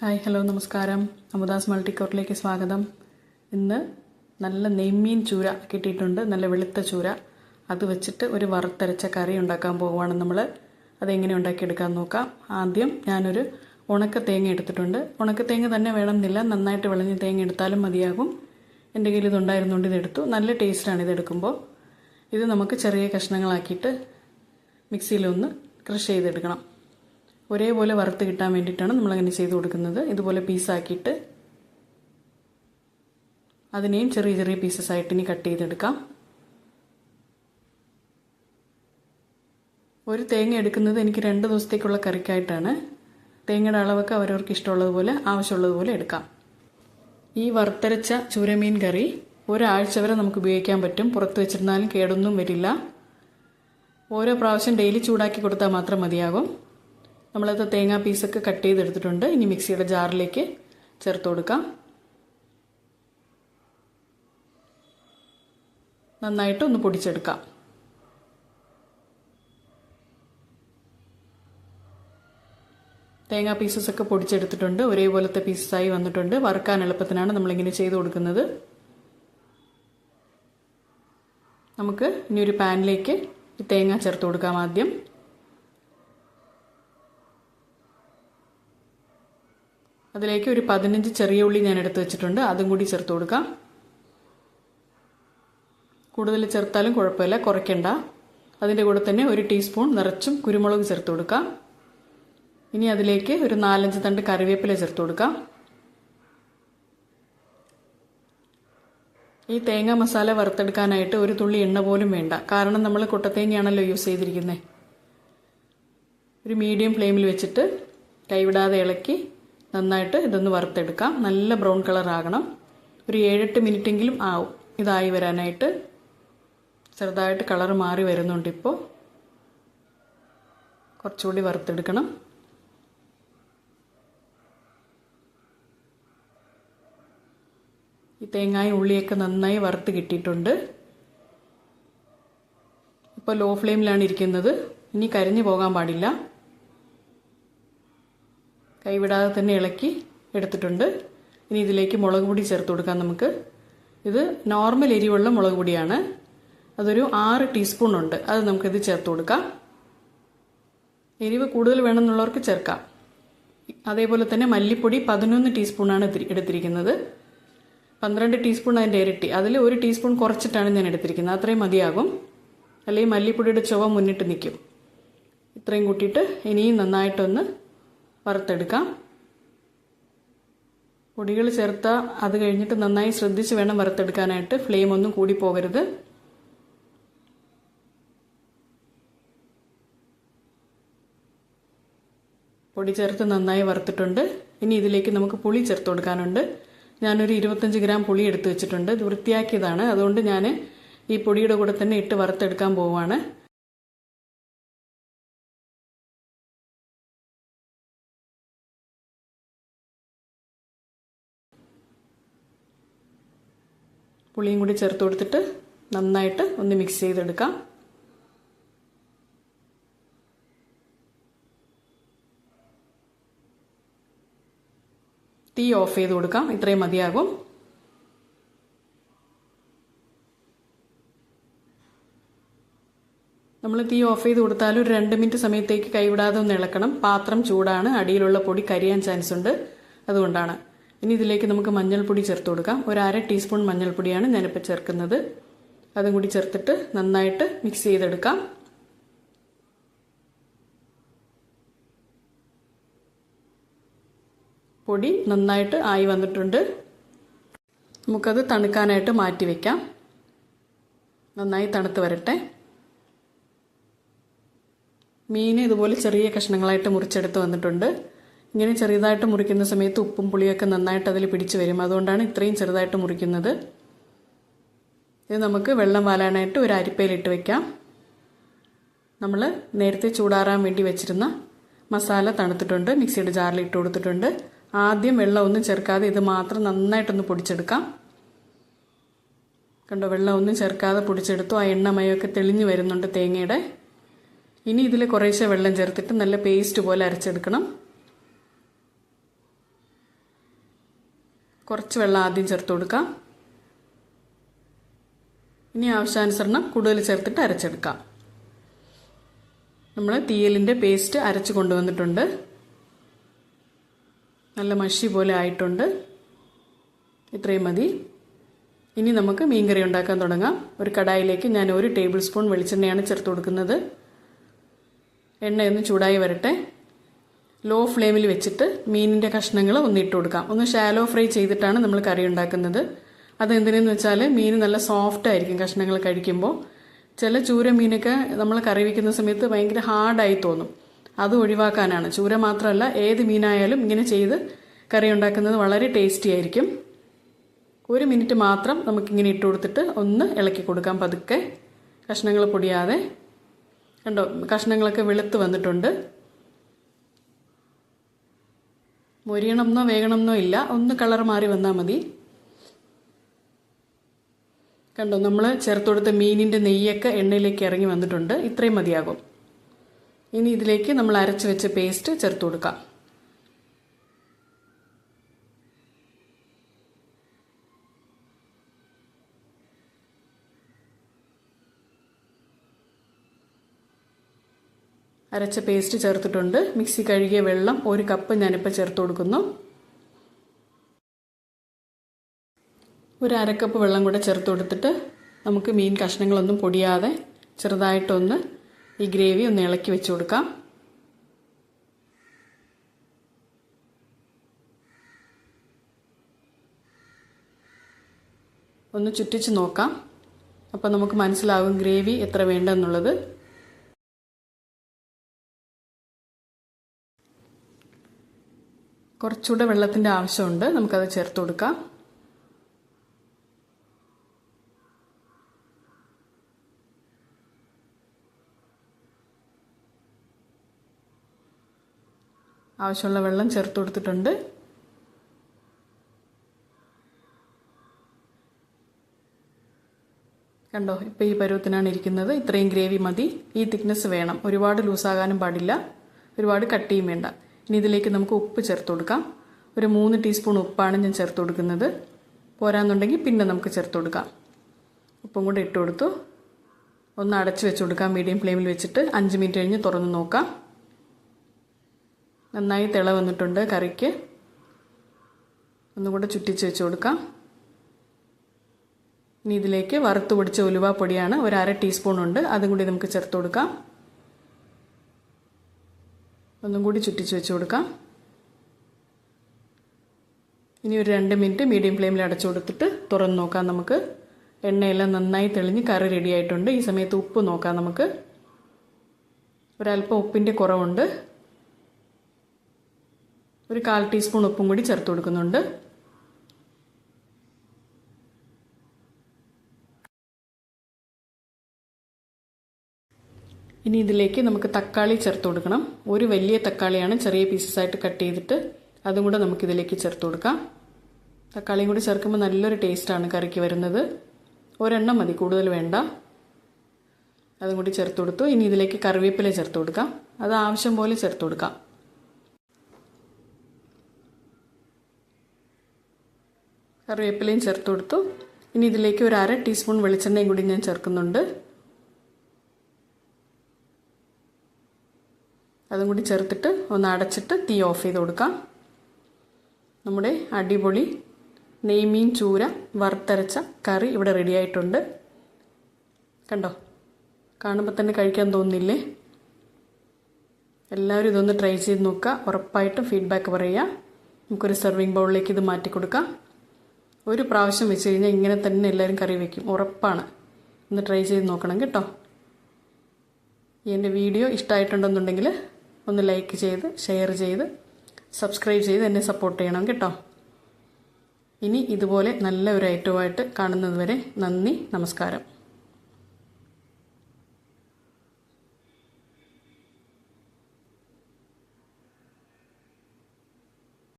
Hi hello നമസ്കാരം. അമുദാസ് മൾട്ടിക്കോറിലേക്ക് സ്വാഗതം. ഇന്ന് നല്ല നെയ്മീൻ ചൂര കിട്ടിയിട്ടുണ്ട്, നല്ല വെളുത്ത ചൂര. അത് വെച്ചിട്ട് ഒരു വറുത്തരച്ച കറി ഉണ്ടാക്കാൻ പോവുകയാണ് നമ്മൾ. അതെങ്ങനെ ഉണ്ടാക്കിയെടുക്കാൻ നോക്കാം. ആദ്യം ഞാനൊരു ഉണക്ക തേങ്ങ എടുത്തിട്ടുണ്ട്. ഉണക്ക തേങ്ങ തന്നെ വേണമെന്നില്ല, നന്നായിട്ട് വിളഞ്ഞ തേങ്ങ എടുത്താലും മതിയാകും. എൻ്റെ കയ്യിൽ ഇതുണ്ടായിരുന്നുകൊണ്ട് ഇതെടുത്തു. നല്ല ടേസ്റ്റാണ് ഇതെടുക്കുമ്പോൾ. ഇത് നമുക്ക് ചെറിയ കഷ്ണങ്ങളാക്കിയിട്ട് മിക്സിയിലൊന്ന് ക്രഷ് ചെയ്തെടുക്കണം. ഒരേപോലെ വറുത്ത് കിട്ടാൻ വേണ്ടിയിട്ടാണ് നമ്മളങ്ങനെ ചെയ്ത് കൊടുക്കുന്നത്. ഇതുപോലെ പീസാക്കിയിട്ട് അതിനെയും ചെറിയ ചെറിയ പീസസ് ആയിട്ട് ഇനി കട്ട് ചെയ്തെടുക്കാം. ഒരു തേങ്ങ എടുക്കുന്നത് എനിക്ക് 2 ദിവസത്തേക്കുള്ള കറിക്കായിട്ടാണ്. തേങ്ങയുടെ അളവൊക്കെ അവരവർക്ക് ഇഷ്ടമുള്ളതുപോലെ ആവശ്യമുള്ളതുപോലെ എടുക്കാം. ഈ വറുത്തരച്ച ചൂരമീൻ കറി ഒരാഴ്ച വരെ നമുക്ക് ഉപയോഗിക്കാൻ പറ്റും. പുറത്ത് വെച്ചിരുന്നാലും കേടൊന്നും വരില്ല. ഓരോ പ്രാവശ്യം ഡെയിലി ചൂടാക്കി കൊടുത്താൽ മാത്രം മതിയാകും. നമ്മളത് തേങ്ങാ പീസൊക്കെ കട്ട് ചെയ്തെടുത്തിട്ടുണ്ട്. ഇനി മിക്സിയുടെ ജാറിലേക്ക് ചേർത്ത് കൊടുക്കാം. നന്നായിട്ട് ഒന്ന് പൊടിച്ചെടുക്കാം. തേങ്ങാ പീസസൊക്കെ പൊടിച്ചെടുത്തിട്ടുണ്ട്. ഒരേപോലത്തെ പീസസായി വന്നിട്ടുണ്ട്. വറുക്കാൻ എളുപ്പത്തിനാണ് നമ്മളിങ്ങനെ ചെയ്ത് കൊടുക്കുന്നത്. നമുക്ക് ഇനി ഒരു പാനിലേക്ക് ഈ തേങ്ങ ചേർത്ത് കൊടുക്കാം. ആദ്യം അതിലേക്ക് ഒരു 15 ചെറിയ ഉള്ളി ഞാൻ എടുത്ത് വെച്ചിട്ടുണ്ട്. അതും കൂടി ചേർത്ത് കൊടുക്കാം. കൂടുതൽ ചേർത്താലും കുഴപ്പമില്ല, കുറയ്ക്കണ്ട. അതിൻ്റെ കൂടെ തന്നെ ഒരു ടീസ്പൂൺ നിറച്ചും കുരുമുളക് ചേർത്ത് കൊടുക്കാം. ഇനി അതിലേക്ക് ഒരു 4-5 തണ്ട് കറിവേപ്പില ചേർത്ത് കൊടുക്കാം. ഈ തേങ്ങ മസാല വറുത്തെടുക്കാനായിട്ട് ഒരു തുള്ളി എണ്ണ പോലും വേണ്ട. കാരണം നമ്മൾ കൊട്ടത്തേങ്ങയാണല്ലോ യൂസ് ചെയ്തിരിക്കുന്നത്. ഒരു മീഡിയം ഫ്ലെയിമിൽ വെച്ചിട്ട് കൈവിടാതെ ഇളക്കി നന്നായിട്ട് ഇതൊന്ന് വറുത്തെടുക്കാം. നല്ല ബ്രൗൺ കളർ ആകണം. ഒരു 7-8 മിനിറ്റെങ്കിലും ആവും ഇതായി വരാനായിട്ട്. ചെറുതായിട്ട് കളർ മാറി വരുന്നുണ്ട്. ഇപ്പോൾ കുറച്ചുകൂടി വറുത്തെടുക്കണം. ഈ തേങ്ങായും ഉള്ളിയൊക്കെ നന്നായി വറുത്ത് കിട്ടിയിട്ടുണ്ട്. ഇപ്പോൾ ലോ ഫ്ലെയിമിലാണ് ഇരിക്കുന്നത്. ഇനി കരിഞ്ഞു പോകാൻ പാടില്ല. കൈവിടാതെ തന്നെ ഇളക്കി എടുത്തിട്ടുണ്ട്. ഇനി ഇതിലേക്ക് മുളക് പൊടി ചേർത്ത് കൊടുക്കാം നമുക്ക്. ഇത് നോർമൽ എരിവുള്ള മുളക് പൊടിയാണ്. അതൊരു 6 ടീസ്പൂൺ ഉണ്ട്. അത് നമുക്കിത് ചേർത്ത് കൊടുക്കാം. എരിവ് കൂടുതൽ വേണമെന്നുള്ളവർക്ക് ചേർക്കാം. അതേപോലെ തന്നെ മല്ലിപ്പൊടി 11 ടീസ്പൂണാണ് എടുത്തിരിക്കുന്നത്. 12 ടീസ്പൂൺ അതിൻ്റെ ഇരട്ടി. അതിൽ 1 ടീസ്പൂൺ കുറച്ചിട്ടാണ് ഞാൻ എടുത്തിരിക്കുന്നത്. അത്രയും മതിയാകും. അല്ലെങ്കിൽ മല്ലിപ്പൊടിയുടെ ചുവ മുന്നിട്ട് നിൽക്കും. ഇത്രയും കൂട്ടിയിട്ട് ഇനിയും നന്നായിട്ടൊന്ന് വറുത്തെടുക്കാം. പൊടികൾ ചേർത്താൽ അത് കഴിഞ്ഞിട്ട് നന്നായി ശ്രദ്ധിച്ച് വേണം വറുത്തെടുക്കാനായിട്ട്. ഫ്ലെയിം ഒന്നും കൂടി പോകരുത്. പൊടി ചേർത്ത് നന്നായി വറുത്തിട്ടുണ്ട്. ഇനി ഇതിലേക്ക് നമുക്ക് പുളി ചേർത്ത് കൊടുക്കാനുണ്ട്. ഞാനൊരു 25 ഗ്രാം പുളി എടുത്ത് വെച്ചിട്ടുണ്ട്. ഇത് വൃത്തിയാക്കിയതാണ്. അതുകൊണ്ട് ഞാൻ ഈ പൊടിയുടെ കൂടെ തന്നെ ഇട്ട് വറുത്തെടുക്കാൻ പോവുകയാണ്. പുളിയും കൂടി ചേർത്ത് കൊടുത്തിട്ട് നന്നായിട്ട് ഒന്ന് മിക്സ് ചെയ്തെടുക്കാം. തീ ഓഫ് ചെയ്ത് കൊടുക്കാം. ഇത്രയും മതിയാകും. നമ്മൾ തീ ഓഫ് ചെയ്ത് കൊടുത്താലും ഒരു 2 മിനിറ്റ് സമയത്തേക്ക് കൈവിടാതെ ഒന്ന് ഇളക്കണം. പാത്രം ചൂടാണ്. അടിയിലുള്ള പൊടി കരിയാൻ ചാൻസ് ഉണ്ട്. അതുകൊണ്ടാണ്. ഇനി ഇതിലേക്ക് നമുക്ക് മഞ്ഞൾപ്പൊടി ചേർത്ത് കൊടുക്കാം. ഒരു 1/2 ടീസ്പൂൺ മഞ്ഞൾപ്പൊടിയാണ് ഞാനിപ്പോൾ ചേർക്കുന്നത്. അതും കൂടി ചേർത്തിട്ട് നന്നായിട്ട് മിക്സ് ചെയ്തെടുക്കാം. പൊടി നന്നായിട്ട് ആയി വന്നിട്ടുണ്ട്. നമുക്കത് തണുക്കാനായിട്ട് മാറ്റി വയ്ക്കാം. നന്നായി തണുത്ത് വരട്ടെ. മീൻ ഇതുപോലെ ചെറിയ കഷ്ണങ്ങളായിട്ട് മുറിച്ചെടുത്ത് വന്നിട്ടുണ്ട്. ഇങ്ങനെ ചെറുതായിട്ട് മുറിക്കുന്ന സമയത്ത് ഉപ്പും പുളിയൊക്കെ നന്നായിട്ട് അതിൽ പിടിച്ചു വരും. അതുകൊണ്ടാണ് ഇത്രയും ചെറുതായിട്ട് മുറിക്കുന്നത്. ഇത് നമുക്ക് വെള്ളം വാലാനായിട്ട് ഒരു അരിപ്പയിലിട്ട് വയ്ക്കാം. നമ്മൾ നേരത്തെ ചൂടാറാൻ വേണ്ടി വെച്ചിരുന്ന മസാല തണുത്തിട്ടുണ്ട്. മിക്സിയുടെ ജാറിൽ ഇട്ട് കൊടുത്തിട്ടുണ്ട്. ആദ്യം വെള്ളം ഒന്നും ചേർക്കാതെ ഇത് മാത്രം നന്നായിട്ടൊന്ന് പൊടിച്ചെടുക്കാം. കണ്ടോ, വെള്ളം ഒന്നും ചേർക്കാതെ പൊടിച്ചെടുത്തു. ആ എണ്ണമയമൊക്കെ തെളിഞ്ഞു വരുന്നുണ്ട് തേങ്ങയുടെ. ഇനി ഇതിൽ കുറേശ്ശെ വെള്ളം ചേർത്തിട്ട് നല്ല പേസ്റ്റ് പോലെ അരച്ചെടുക്കണം. കുറച്ച് വെള്ളം ആദ്യം ചേർത്ത് കൊടുക്കാം. ഇനി ആവശ്യാനുസരണം കൂടുതൽ ചേർത്തിട്ട് അരച്ചെടുക്കാം. നമ്മൾ തീയലിൻ്റെ പേസ്റ്റ് അരച്ച് കൊണ്ടുവന്നിട്ടുണ്ട്. നല്ല മഷി പോലെ ആയിട്ടുണ്ട്. ഇത്രയും മതി. ഇനി നമുക്ക് മീൻകറി ഉണ്ടാക്കാൻ തുടങ്ങാം. ഒരു കടായിലേക്ക് ഞാൻ 1 ടേബിൾ സ്പൂൺ വെളിച്ചെണ്ണയാണ് ചേർത്ത് കൊടുക്കുന്നത്. എണ്ണയൊന്ന് ചൂടായി വരട്ടെ. ലോ ഫ്ലെയിമിൽ വെച്ചിട്ട് മീനിൻ്റെ കഷ്ണങ്ങൾ ഒന്ന് ഇട്ട് കൊടുക്കാം. ഒന്ന് ഷാലോ ഫ്രൈ ചെയ്തിട്ടാണ് നമ്മൾ കറി ഉണ്ടാക്കുന്നത്. അതെന്തിനെന്ന് വെച്ചാൽ മീൻ നല്ല സോഫ്റ്റ് ആയിരിക്കും കഷ്ണങ്ങൾ കഴിക്കുമ്പോൾ. ചില ചൂര മീനൊക്കെ നമ്മൾ കറി വയ്ക്കുന്ന സമയത്ത് ഭയങ്കര ഹാർഡായി തോന്നും. അത് ഒഴിവാക്കാനാണ്. ചൂര മാത്രമല്ല, ഏത് മീനായാലും ഇങ്ങനെ ചെയ്ത് കറി ഉണ്ടാക്കുന്നത് വളരെ ടേസ്റ്റി ആയിരിക്കും. 1 മിനിറ്റ് മാത്രം നമുക്കിങ്ങനെ ഇട്ട് കൊടുത്തിട്ട് ഒന്ന് ഇളക്കി കൊടുക്കാം പതുക്കെ, കഷ്ണങ്ങൾ പൊടിയാതെ. കണ്ടോ, കഷ്ണങ്ങളൊക്കെ വെളുത്ത് വന്നിട്ടുണ്ട്. മൊരിയണമെന്നോ വേകണമെന്നോ ഇല്ല, ഒന്ന് കളർ മാറി വന്നാൽ മതി. കണ്ടോ, നമ്മൾ ചേർത്ത് കൊടുത്ത മീനിൻ്റെ നെയ്യൊക്കെ എണ്ണയിലേക്ക് ഇറങ്ങി വന്നിട്ടുണ്ട്. ഇത്രയും മതിയാകും. ഇനി ഇതിലേക്ക് നമ്മൾ അരച്ച് വെച്ച പേസ്റ്റ് ചേർത്ത് കൊടുക്കാം. അരച്ച പേസ്റ്റ് ചേർത്തിട്ടുണ്ട്. മിക്സി കഴുകിയ വെള്ളം 1 കപ്പ് ഞാനിപ്പോൾ ചേർത്ത് കൊടുക്കുന്നു. ഒരു 1/2 കപ്പ് വെള്ളം കൂടെ ചേർത്ത് കൊടുത്തിട്ട് നമുക്ക് മീൻ കഷ്ണങ്ങളൊന്നും പൊടിയാതെ ചെറുതായിട്ടൊന്ന് ഈ ഗ്രേവി ഒന്ന് ഇളക്കി വെച്ച് കൊടുക്കാം. ഒന്ന് ചുറ്റിച്ച് നോക്കാം. അപ്പോൾ നമുക്ക് മനസ്സിലാവും ഗ്രേവി എത്ര വേണ്ടെന്നുള്ളത്. കുറച്ചുകൂടെ വെള്ളത്തിൻ്റെ ആവശ്യമുണ്ട്. നമുക്കത് ചേർത്ത് കൊടുക്കാം. ആവശ്യമുള്ള വെള്ളം ചേർത്ത് കൊടുത്തിട്ടുണ്ട്. കണ്ടോ, ഇപ്പോൾ ഈ പരുവത്തിനാണ് ഇരിക്കുന്നത്. ഇത്രയും ഗ്രേവി മതി. ഈ തിക്നെസ് വേണം. ഒരുപാട് ലൂസാകാനും പാടില്ല, ഒരുപാട് കട്ടിയും വേണ്ട. ഇനി ഇതിലേക്ക് നമുക്ക് ഉപ്പ് ചേർത്ത് കൊടുക്കാം. ഒരു 3 ടീസ്പൂൺ ഉപ്പാണ് ഞാൻ ചേർത്ത് കൊടുക്കുന്നത്. പോരാന്നുണ്ടെങ്കിൽ പിന്നെ നമുക്ക് ചേർത്ത് കൊടുക്കാം. ഉപ്പും കൂടെ ഇട്ട് കൊടുത്തു. ഒന്ന് അടച്ച് വെച്ച് കൊടുക്കാം മീഡിയം ഫ്ലെയിമിൽ വെച്ചിട്ട്. 5 മിനിറ്റ് കഴിഞ്ഞ് തുറന്ന് നോക്കാം. നന്നായി തിള വന്നിട്ടുണ്ട് കറിക്ക്. ഒന്നുകൂടെ ചുറ്റിച്ച് വെച്ച് കൊടുക്കാം. ഇനി ഇതിലേക്ക് വറുത്ത് പൊടിച്ച ഉലുവാപ്പൊടിയാണ്, ഒരു 1/2 ടീസ്പൂൺ ഉണ്ട്. അതും കൂടി നമുക്ക് ചേർത്ത് കൊടുക്കാം. ഒന്നും കൂടി ചുറ്റിച്ച് വെച്ച് കൊടുക്കാം. ഇനി ഒരു 2 മിനിറ്റ് മീഡിയം ഫ്ലെയിമിൽ അടച്ചു കൊടുത്തിട്ട് തുറന്ന് നോക്കാം നമുക്ക്. എണ്ണയെല്ലാം നന്നായി തെളിഞ്ഞ് കറി റെഡി ആയിട്ടുണ്ട്. ഈ സമയത്ത് ഉപ്പ് നോക്കാം നമുക്ക്. ഒരല്പം ഉപ്പിൻ്റെ കുറവുണ്ട്. ഒരു 1/4 ടീസ്പൂൺ ഉപ്പും കൂടി ചേർത്ത് കൊടുക്കുന്നുണ്ട്. ഇനി ഇതിലേക്ക് നമുക്ക് തക്കാളി ചേർത്ത് കൊടുക്കണം. ഒരു വലിയ തക്കാളിയാണ് ചെറിയ പീസസ് ആയിട്ട് കട്ട് ചെയ്തിട്ട് അതും കൂടെ നമുക്കിതിലേക്ക് ചേർത്ത് കൊടുക്കാം. തക്കാളിയും കൂടി ചേർക്കുമ്പോൾ നല്ലൊരു ടേസ്റ്റാണ് കറിക്ക് വരുന്നത്. ഒരെണ്ണം മതി, കൂടുതൽ വേണ്ട. അതും കൂടി ചേർത്ത് കൊടുത്തു. ഇനി ഇതിലേക്ക് കറിവേപ്പില ചേർത്ത് കൊടുക്കാം. അത് ആവശ്യം പോലെ ചേർത്ത് കൊടുക്കാം. കറിവേപ്പിലയും ചേർത്ത് കൊടുത്തു. ഇനി ഇതിലേക്ക് ഒരു 1/2 ടീസ്പൂൺ വെളിച്ചെണ്ണയും കൂടി ഞാൻ ചേർക്കുന്നുണ്ട്. അതും കൂടി ചേർത്തിട്ട് ഒന്ന് അടച്ചിട്ട് തീ ഓഫ് ചെയ്ത് കൊടുക്കാം. നമ്മുടെ അടിപൊളി നെയ്മീൻ ചൂര വറുത്തരച്ച കറി ഇവിടെ റെഡി ആയിട്ടുണ്ട്. കണ്ടോ, കാണുമ്പോൾ തന്നെ കഴിക്കാൻ തോന്നുന്നില്ലേ? എല്ലാവരും ഇതൊന്ന് ട്രൈ ചെയ്ത് നോക്കുക. ഉറപ്പായിട്ടും ഫീഡ്ബാക്ക് പറയുക. നമുക്കൊരു സെർവിങ് ബൗളിലേക്ക് ഇത് മാറ്റി കൊടുക്കാം. ഒരു പ്രാവശ്യം വെച്ച് കഴിഞ്ഞാൽ ഇങ്ങനെ തന്നെ എല്ലാവരും കറി വയ്ക്കും, ഉറപ്പാണ്. ഒന്ന് ട്രൈ ചെയ്ത് നോക്കണം കേട്ടോ. എൻ്റെ വീഡിയോ ഇഷ്ടമായിട്ടുണ്ടെന്നുണ്ടെങ്കിൽ ഒന്ന് ലൈക്ക് ചെയ്ത് ഷെയർ ചെയ്ത് സബ്സ്ക്രൈബ് ചെയ്ത് എന്നെ സപ്പോർട്ട് ചെയ്യണം കേട്ടോ. ഇനി ഇതുപോലെ നല്ല ഒരു ഐറ്റവുമായിട്ട് കാണുന്നത് വരെ നന്ദി, നമസ്കാരം.